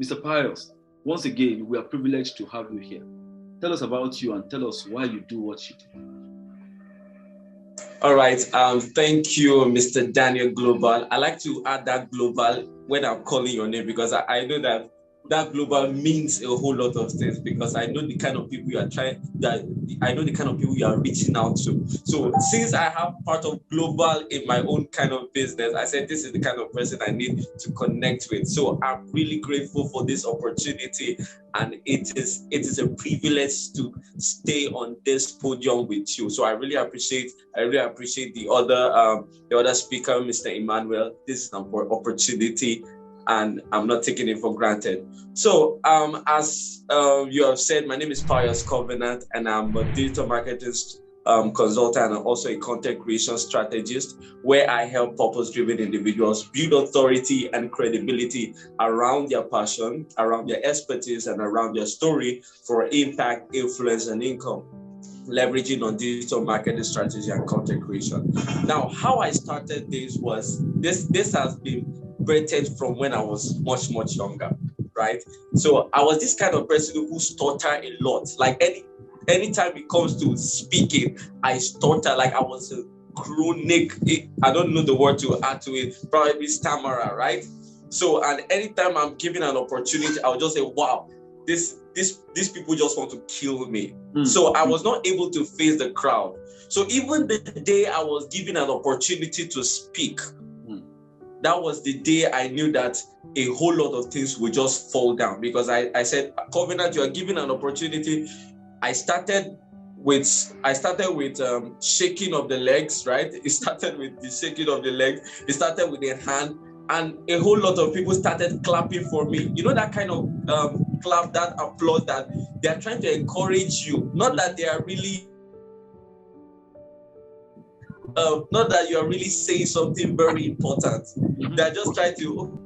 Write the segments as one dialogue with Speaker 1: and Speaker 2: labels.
Speaker 1: Mr. Pius, once again, we are privileged to have you here. Tell us about you and tell us why you do what you do.
Speaker 2: All right. Thank you, Mr. Daniel Global. I like to add that global when I'm calling your name because I know that global means a whole lot of things because I know the kind of people you are I know the kind of people you are reaching out to. So since I have part of global in my own kind of business, I said this is the kind of person I need to connect with. So I'm really grateful for this opportunity, and it is a privilege to stay on this podium with you. So I really appreciate the other speaker, Mr. Emmanuel. This is an opportunity, and I'm not taking it for granted. So as you have said, my name is Pius Covenant, and I'm a digital marketing consultant and also a content creation strategist, where I help purpose-driven individuals build authority and credibility around their passion, around their expertise, and around their story for impact, influence, and income, leveraging on digital marketing strategy and content creation. Now, how I started this was this has been birthed from when I was much younger, right? So I was this kind of person who stutter a lot. Like anytime it comes to speaking, I stutter. Like I was a chronic, I don't know the word to add to it, probably stammerer, right? So, and anytime I'm given an opportunity, I'll just say, wow, these people just want to kill me. So I was not able to face the crowd. So even the day I was given an opportunity to speak, that was the day I knew that a whole lot of things would just fall down, because I said, Covenant, you are given an opportunity. I started with shaking of the legs, right? It started with the shaking of the legs. It started with the hand, and a whole lot of people started clapping for me. You know, that kind of clap, that applause, that they are trying to encourage you. Not that they are really not that you are really saying something very important. They're just trying to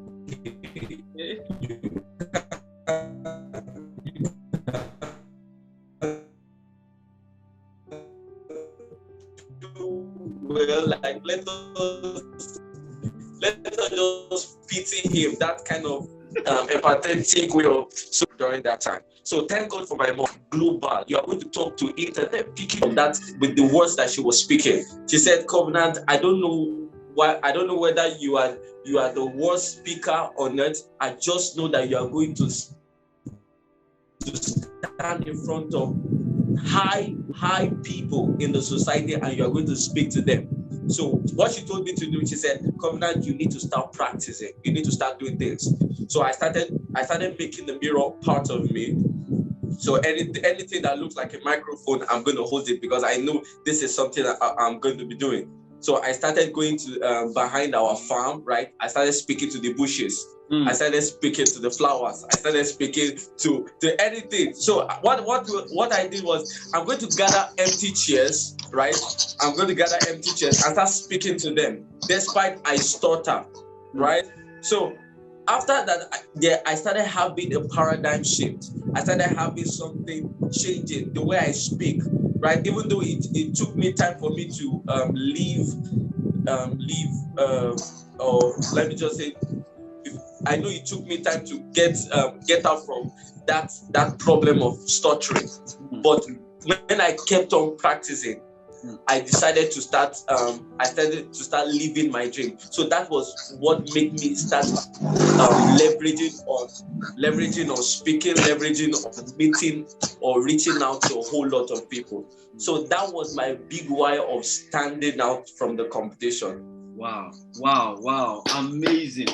Speaker 2: well, like let us just pity him. That kind of empathetic way of so during that time. So thank God for my mom, Global. You are going to talk to internet, picking up that with the words that she was speaking. She said, Covenant, I don't know whether you are the worst speaker on earth. I just know that you are going to stand in front of high people in the society, and you are going to speak to them. So what she told me to do, she said, Covenant, you need to start practicing. You need to start doing things. So I started making the mirror part of me. So anything that looks like a microphone, I'm going to hold it, because I know this is something that I'm going to be doing. So I started going to behind our farm, right? I started speaking to the bushes. I started speaking to the flowers. I started speaking to anything. So what I did was, I'm going to gather empty chairs, right? I'm going to gather empty chairs and start speaking to them, despite I stutter, right? So after that, I started having a paradigm shift. I started having something changing the way I speak, right? Even though it took me time for me to or let me just say, I know it took me time to get out from that problem of stuttering. But when I kept on practicing, I decided to start. I started to start living my dream. So that was what made me start leveraging on speaking, leveraging on meeting or reaching out to a whole lot of people. So that was my big why of standing out from the competition.
Speaker 1: Wow. Amazing.